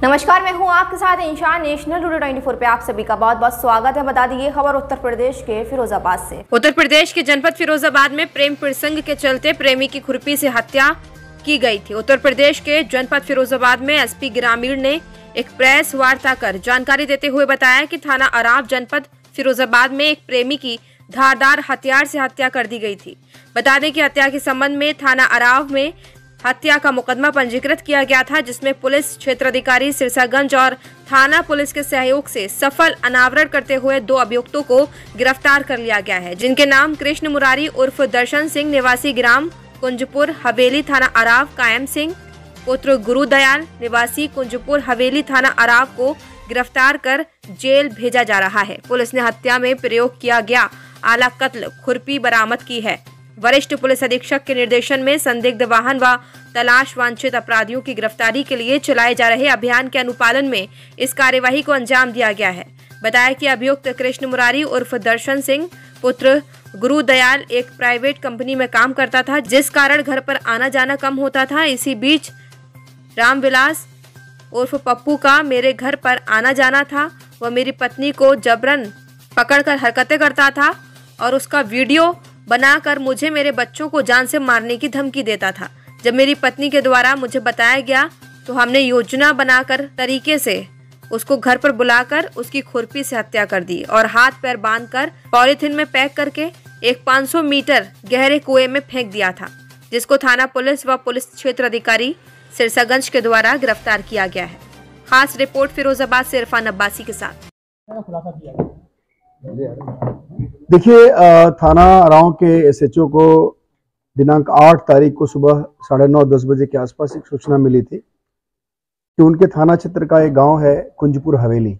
नमस्कार, मैं हूं आपके साथ इंशान। नेशनल टुडे 24 पे आप सभी का बहुत बहुत स्वागत है। बता दी ये खबर उत्तर प्रदेश के फिरोजाबाद से। उत्तर प्रदेश के जनपद फिरोजाबाद में प्रेम प्रसंग के चलते प्रेमी की खुरपी से हत्या की गई थी। उत्तर प्रदेश के जनपद फिरोजाबाद में एसपी ग्रामीण ने एक प्रेस वार्ता कर जानकारी देते हुए बताया कि थाना अराव जनपद फिरोजाबाद में एक प्रेमी की धारदार हथियार से हत्या कर दी गई थी। बता दें कि हत्या के संबंध में थाना अराव में हत्या का मुकदमा पंजीकृत किया गया था, जिसमें पुलिस क्षेत्राधिकारी सिरसागंज और थाना पुलिस के सहयोग से सफल अनावरण करते हुए 2 अभियुक्तों को गिरफ्तार कर लिया गया है, जिनके नाम कृष्ण मुरारी उर्फ दर्शन सिंह निवासी ग्राम कुंजपुर हवेली थाना अराव, कायम सिंह पुत्र गुरुदयाल निवासी कुंजपुर हवेली थाना अराव को गिरफ्तार कर जेल भेजा जा रहा है। पुलिस ने हत्या में प्रयोग किया गया आला कत्ल खुरपी बरामद की है। वरिष्ठ पुलिस अधीक्षक के निर्देशन में संदिग्ध वाहन व तलाश वांछित अपराधियों की गिरफ्तारी के लिए चलाए जा रहे अभियान के अनुपालन में इस कार्यवाही को अंजाम दिया गया है। बताया कि अभियुक्त कृष्ण मुरारी उर्फ दर्शन सिंह पुत्र गुरुदयाल एक प्राइवेट कंपनी में काम करता था, जिस कारण घर पर आना जाना कम होता था। इसी बीच रामविलास उर्फ पप्पू का मेरे घर पर आना जाना था। वह मेरी पत्नी को जबरन पकड़कर हरकतें करता था और उसका वीडियो बनाकर मुझे मेरे बच्चों को जान से मारने की धमकी देता था। जब मेरी पत्नी के द्वारा मुझे बताया गया तो हमने योजना बनाकर तरीके से उसको घर पर बुलाकर उसकी खुरपी से हत्या कर दी और हाथ पैर बांधकर पॉलीथिन में पैक करके एक 500 मीटर गहरे कुएं में फेंक दिया था, जिसको थाना पुलिस व पुलिस क्षेत्र अधिकारी सिरसागंज के द्वारा गिरफ्तार किया गया है। खास रिपोर्ट फिरोजाबाद से इरफान अब्बासी के साथ। देखिए, थाना अराव के एसएचओ को दिनांक 8 तारीख को सुबह 9:30-10 बजे के आसपास एक सूचना मिली थी कि उनके थाना क्षेत्र का एक गांव है कुंजपुर हवेली,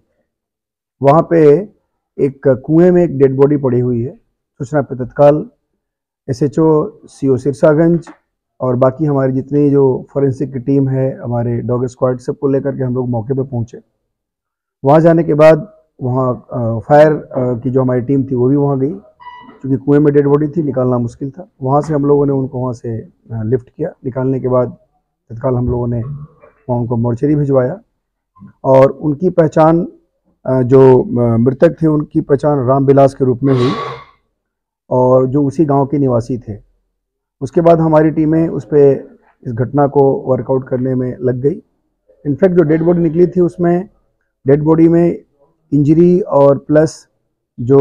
वहां पे एक कुएं में एक डेड बॉडी पड़ी हुई है। सूचना पे तत्काल एसएचओ सीओ सिरसागंज और बाकी हमारी जितनी जो फॉरेंसिक की टीम है, हमारे डॉग स्क्वाड, सबको लेकर के हम लोग मौके पे पहुंचे। वहां जाने के बाद वहाँ फायर की जो हमारी टीम थी वो भी वहाँ गई, क्योंकि कुएं में डेड बॉडी थी, निकालना मुश्किल था। वहाँ से हम लोगों ने उनको वहाँ से लिफ्ट किया। निकालने के बाद तत्काल हम लोगों ने वहाँ उनको मोर्चरी भिजवाया और उनकी पहचान, जो मृतक थे उनकी पहचान रामविलास के रूप में हुई और जो उसी गांव के निवासी थे। उसके बाद हमारी टीमें उस पर इस घटना को वर्कआउट करने में लग गई। इनफैक्ट जो डेड बॉडी निकली थी उसमें डेड बॉडी में इंजरी और प्लस जो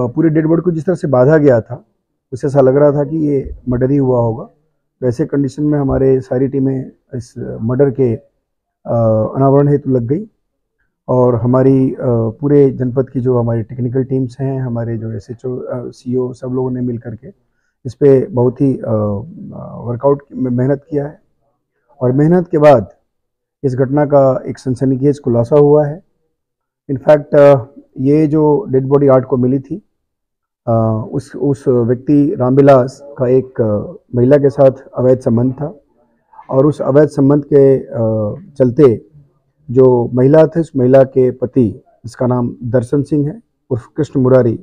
पूरे डेड बॉडी को जिस तरह से बांधा गया था, उससे ऐसा लग रहा था कि ये मर्डर ही हुआ होगा। तो ऐसे कंडीशन में हमारे सारी टीमें इस मर्डर के अनावरण हेतु लग गई और हमारी पूरे जनपद की जो हमारी टेक्निकल टीम्स हैं, हमारे जो एसएचओ सीओ, सब लोगों ने मिल करके इस पर बहुत ही वर्कआउट मेहनत किया है और मेहनत के बाद इस घटना का एक सनसनीखेज खुलासा हुआ है। इनफैक्ट ये जो डेड बॉडी 8 को मिली थी, उस व्यक्ति रामविलास का एक महिला के साथ अवैध संबंध था और उस अवैध संबंध के चलते जो महिला थे, उस महिला के पति, जिसका नाम दर्शन सिंह है उर्फ कृष्ण मुरारी,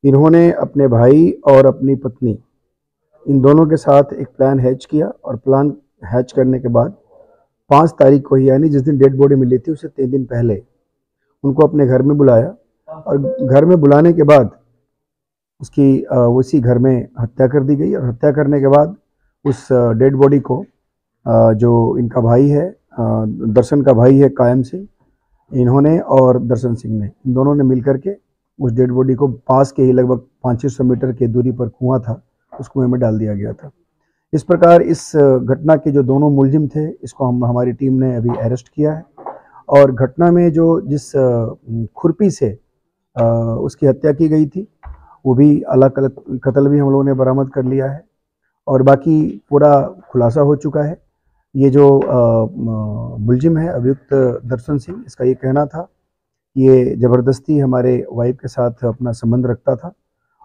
इन्होंने अपने भाई और अपनी पत्नी, इन दोनों के साथ एक प्लान हैच किया और प्लान हैच करने के बाद 5 तारीख को ही, यानी जिस दिन डेड बॉडी मिली थी उससे 3 दिन पहले, उनको अपने घर में बुलाया और घर में बुलाने के बाद उसकी उसी घर में हत्या कर दी गई और हत्या करने के बाद उस डेड बॉडी को जो इनका भाई है, दर्शन का भाई है कायम सिंह, इन्होंने और दर्शन सिंह ने, इन दोनों ने मिलकर के उस डेड बॉडी को पास के ही लगभग 500-600 मीटर की दूरी पर कुआं था, उस कुएं में डाल दिया गया था। इस प्रकार इस घटना के जो दोनों मुलजिम थे, इसको हमारी टीम ने अभी अरेस्ट किया है और घटना में जो जिस खुरपी से उसकी हत्या की गई थी वो भी आला कत्ल भी हम लोगों ने बरामद कर लिया है और बाकी पूरा खुलासा हो चुका है। ये जो मुलजिम है अभियुक्त दर्शन सिंह, इसका ये कहना था ये ज़बरदस्ती हमारे वाइफ के साथ अपना संबंध रखता था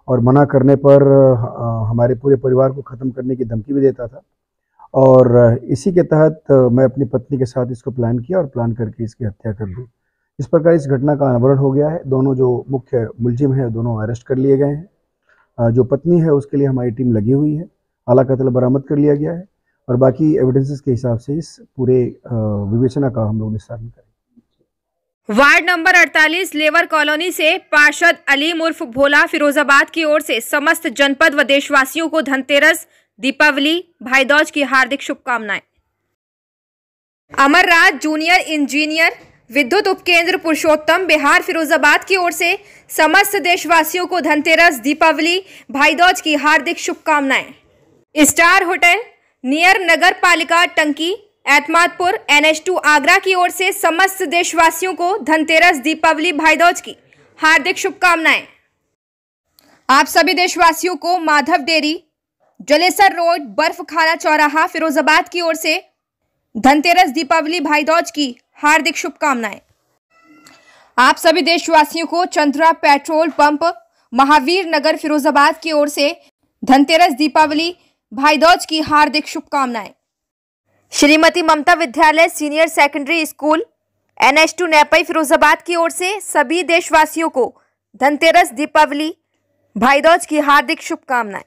और मना करने पर हमारे पूरे परिवार को ख़त्म करने की धमकी भी देता था और इसी के तहत मैं अपनी पत्नी के साथ इसको प्लान किया और प्लान करके इसकी हत्या कर दी। इस प्रकार इस घटना का अनावरण हो गया है। दोनों जो मुख्य मुलजिम हैं दोनों अरेस्ट कर लिए गए हैं। जो पत्नी है उसके लिए हमारी टीम लगी हुई है, आला कत्ल बरामद कर लिया गया है और बाकी एविडेंसेस के हिसाब से इस पूरे विवेचना का हम लोग निस्तारण करेंगे। वार्ड नंबर 48 लेवर कॉलोनी से पार्षद अलीम उर्फ भोला फिरोजाबाद की ओर से समस्त जनपद व देशवासियों को धनतेरस, दीपावली, भाईदूज की हार्दिक शुभकामनाएं। अमरराज जूनियर इंजीनियर विद्युत उपकेंद्र पुरुषोत्तम बिहार फिरोजाबाद की ओर से समस्त देशवासियों को धनतेरस, दीपावली, भाईदूज की हार्दिक शुभकामनाएं। स्टार होटल नियर नगर पालिका टंकी एतमादपुर NH2 आगरा की ओर से समस्त देशवासियों को धनतेरस, दीपावली, भाईदूज की हार्दिक शुभकामनाएं। आप सभी देशवासियों को माधव डेयरी, जलेसर रोड, बर्फ खाना चौराहा, फिरोजाबाद की ओर से धनतेरस, दीपावली, भाईदूज की हार्दिक शुभकामनाएं। आप सभी देशवासियों को चंद्रा पेट्रोल पंप, महावीर नगर, फिरोजाबाद की ओर से धनतेरस, दीपावली, भाईदूज की हार्दिक शुभकामनाएं। श्रीमती ममता विद्यालय senior secondary school NH2 Nepai Firozabad की ओर से सभी देशवासियों को धनतेरस, दीपावली, भाईदूज की हार्दिक शुभकामनाएं।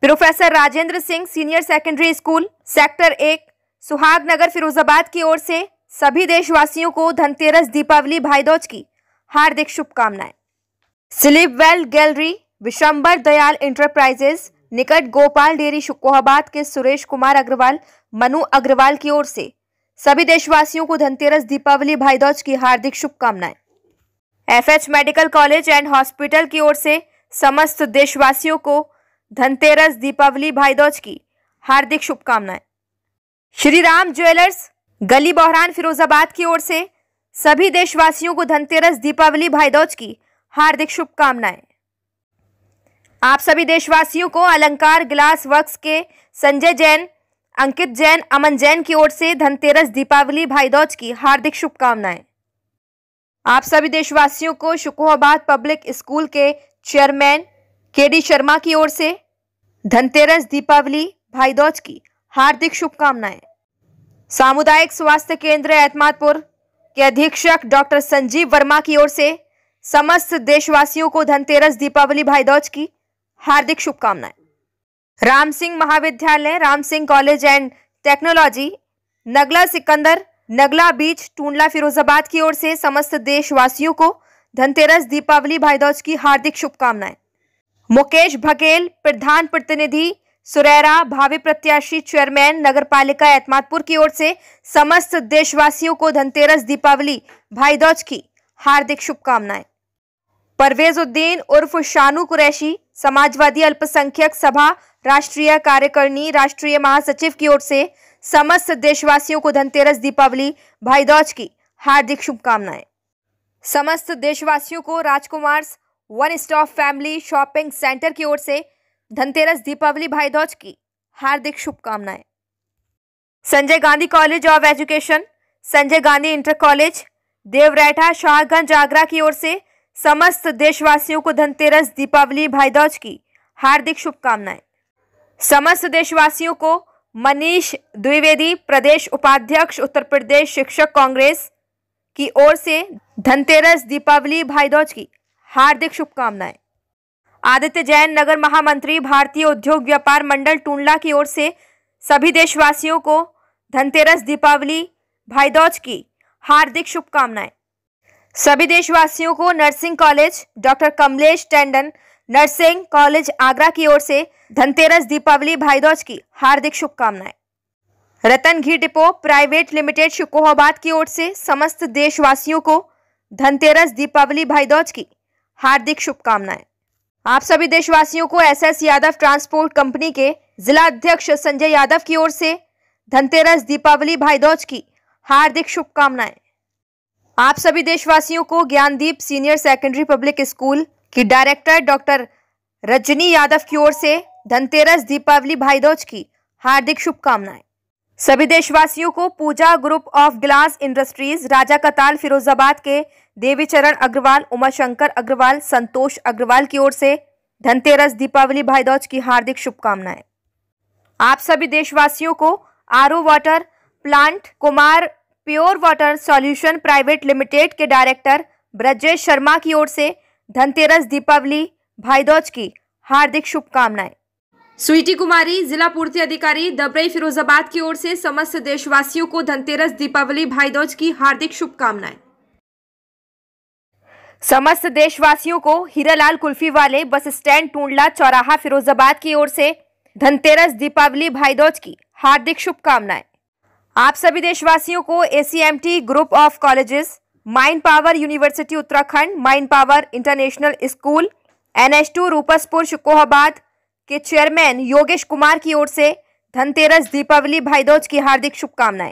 Professor Rajendra Singh senior secondary school sector 1 सुहाग नगर फिरोजाबाद की ओर से सभी देशवासियों को धनतेरस, दीपावली, भाईदूज की हार्दिक शुभकामनाएं। स्लीपवेल गैलरी विशंबर दयाल इंटरप्राइजेज निकट गोपाल डेयरी शुकोहाबाद के सुरेश कुमार अग्रवाल, मनु अग्रवाल की ओर से सभी देशवासियों को धनतेरस, दीपावली, भाईदूज की हार्दिक शुभकामनाएं। FH medical college and hospital की ओर से समस्त देशवासियों को धनतेरस, दीपावली, भाईदूज की हार्दिक शुभकामनाएं। श्री राम ज्वेलर्स गली बहरान फिरोजाबाद की ओर से सभी देशवासियों को धनतेरस, दीपावली, भाईदूज की हार्दिक शुभकामनाएं। आप सभी देशवासियों को अलंकार ग्लास वर्क्स के संजय जैन, अंकित जैन, अमन जैन की ओर से धनतेरस, दीपावली, भाईदूज की हार्दिक शुभकामनाएं। आप सभी देशवासियों को शुकोहाबाद पब्लिक स्कूल के चेयरमैन KD शर्मा की ओर से धनतेरस, दीपावली, भाईदूज की हार्दिक शुभकामनाएं। सामुदायिक स्वास्थ्य केंद्र एतमादपुर के अधीक्षक डॉक्टर संजीव वर्मा की ओर से समस्त देशवासियों को धनतेरस, दीपावली, भाईदूज की हार्दिक शुभकामनाएं। राम सिंह महाविद्यालय, Ram Singh college and technology, Nagla Sikandar, Nagla Beech, Tundla Firozabad की ओर से समस्त देशवासियों को धनतेरस, दीपावली, भाईदूज की हार्दिक शुभकामनाएं। मुकेश बघेल प्रधान प्रतिनिधि सुरेरा भावी प्रत्याशी चेयरमैन नगर पालिका एतमादपुर की ओर से समस्त देशवासियों को धनतेरस, दीपावली, भाईदूज की हार्दिक शुभकामनाएं। परवेजुद्दीन उर्फ शानू कुरैशी समाजवादी अल्पसंख्यक सभा राष्ट्रीय कार्यकारिणी राष्ट्रीय महासचिव की ओर से समस्त देशवासियों को धनतेरस, दीपावली, भाईदूज की हार्दिक शुभकामनाएं। समस्त देशवासियों को Rajkumar's one stop family shopping centre की ओर से धनतेरस, दीपावली, भाईदूज की हार्दिक शुभकामनाएं। Sanjay Gandhi college of education, Sanjay Gandhi inter college, Devraitha, Shahganj, Agra की ओर से समस्त देशवासियों को धनतेरस, दीपावली, भाईदूज की हार्दिक शुभकामनाएं। समस्त देशवासियों को मनीष द्विवेदी प्रदेश उपाध्यक्ष उत्तर प्रदेश शिक्षक कांग्रेस की ओर से धनतेरस, दीपावली, भाईदूज की हार्दिक शुभकामनाएं। आदित्य जैन नगर महामंत्री भारतीय उद्योग व्यापार मंडल टूंडला की ओर से सभी देशवासियों को धनतेरस, दीपावली, भाईदूज की हार्दिक शुभकामनाएं। सभी देशवासियों को nursing college doctor Kamlesh Tandon nursing college Agra की ओर से धनतेरस, दीपावली, भाईदूज की हार्दिक शुभकामनाएं। रतन घी डिपो प्राइवेट लिमिटेड शुकोहाबाद की ओर से समस्त देशवासियों को धनतेरस, दीपावली, भाईदूज की हार्दिक शुभकामनाएं। आप सभी देशवासियों को SS यादव ट्रांसपोर्ट कंपनी के जिला अध्यक्ष संजय यादव की ओर से धनतेरस, दीपावली, भाईदूज की हार्दिक शुभकामनाएं। आप सभी देशवासियों को Gyandeep senior secondary public school की डायरेक्टर डॉक्टर रजनी यादव की ओर से धनतेरस, दीपावली, भाईदूज की हार्दिक शुभकामनाएं। सभी देशवासियों को पूजा ग्रुप ऑफ ग्लास इंडस्ट्रीज राजा कताल फिरोजाबाद के देवीचरण अग्रवाल, उमाशंकर अग्रवाल, संतोष अग्रवाल की ओर से धनतेरस, दीपावली, भाईदूज की हार्दिक शुभकामनाएं। आप सभी देशवासियों को RO water plant Kumar pure water solution private limited के डायरेक्टर ब्रजेश शर्मा की ओर से धनतेरस, दीपावली, भाईदूज की हार्दिक शुभकामनाएं। स्वीटी कुमारी, जिला पूर्ति अधिकारी दबरई फिरोजाबाद की ओर से समस्त देशवासियों को धनतेरस, दीपावली, भाई दूज की हार्दिक शुभकामनाएं। समस्त देशवासियों को हीरालाल कुल्फी वाले बस स्टैंड टूंडला चौराहा फिरोजाबाद की ओर से धनतेरस, दीपावली, भाई दूज की हार्दिक शुभकामनाएं। आप सभी देशवासियों को ACMT group of colleges, mind power university Uttarakhand, mind power international school, NH2 Rupaspur Shikohabad के चेयरमैन योगेश कुमार की ओर से धनतेरस, दीपावली, भाई दूज की हार्दिक शुभकामनाएं।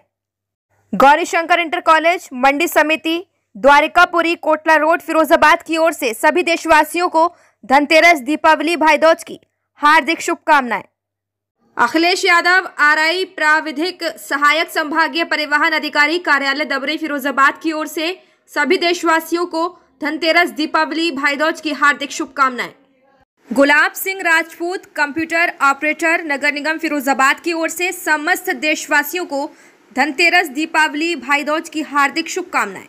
गौरीशंकर इंटर कॉलेज, मंडी समिति, द्वारिकापुरी, कोटला रोड, फिरोजाबाद की ओर से सभी देशवासियों को धनतेरस, दीपावली, भाई दूज की हार्दिक शुभकामनाएं। अखिलेश यादव, RI प्राविधिक सहायक संभागीय परिवहन अधिकारी कार्यालय दबरई फिरोजाबाद की ओर से सभी देशवासियों को धनतेरस, दीपावली, भाई दूज की हार्दिक शुभकामनाएं। गुलाब सिंह राजपूत, कंप्यूटर ऑपरेटर, नगर निगम फिरोजाबाद की ओर से समस्त देशवासियों को धनतेरस, दीपावली, भाई दूज की हार्दिक शुभकामनाएं।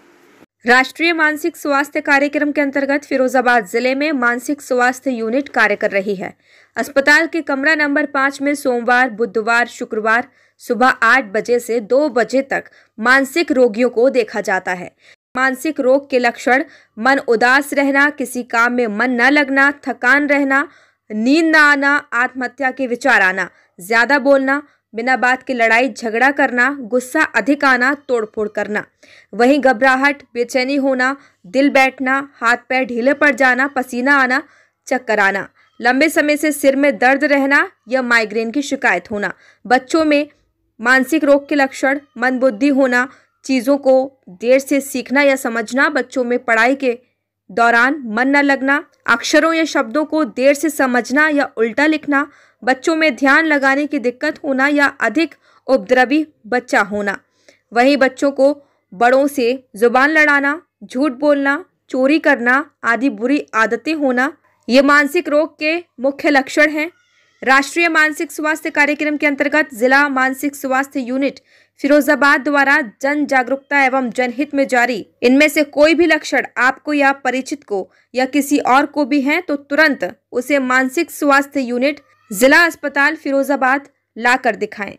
राष्ट्रीय मानसिक स्वास्थ्य कार्यक्रम के अंतर्गत फिरोजाबाद जिले में मानसिक स्वास्थ्य यूनिट कार्य कर रही है। अस्पताल के कमरा नंबर 5 में सोमवार, बुधवार, शुक्रवार सुबह 8 बजे से 2 बजे तक मानसिक रोगियों को देखा जाता है। मानसिक रोग के लक्षण: मन उदास रहना, किसी काम में मन न लगना, थकान रहना, नींद न आना, आत्महत्या के विचार आना, ज्यादा बोलना, बिना बात के लड़ाई झगड़ा करना, गुस्सा अधिक आना, तोड़फोड़ करना। वहीं घबराहट, बेचैनी होना, दिल बैठना, हाथ पैर ढीले पड़ जाना, पसीना आना, चक्कर आना, लंबे समय से सिर में दर्द रहना या माइग्रेन की शिकायत होना। बच्चों में मानसिक रोग के लक्षण: मंदबुद्धि होना, चीज़ों को देर से सीखना या समझना, बच्चों में पढ़ाई के दौरान मन न लगना, अक्षरों या शब्दों को देर से समझना या उल्टा लिखना, बच्चों में ध्यान लगाने की दिक्कत होना या अधिक उपद्रवी बच्चा होना। वहीं बच्चों को बड़ों से जुबान लड़ाना, झूठ बोलना, चोरी करना आदि बुरी आदतें होना, ये मानसिक रोग के मुख्य लक्षण हैं। राष्ट्रीय मानसिक स्वास्थ्य कार्यक्रम के अंतर्गत जिला मानसिक स्वास्थ्य यूनिट फिरोजाबाद द्वारा जन जागरूकता एवं जनहित में जारी इनमें से कोई भी लक्षण आपको या परिचित को या किसी और को भी हैं तो तुरंत उसे मानसिक स्वास्थ्य यूनिट जिला अस्पताल फिरोजाबाद लाकर दिखाएं।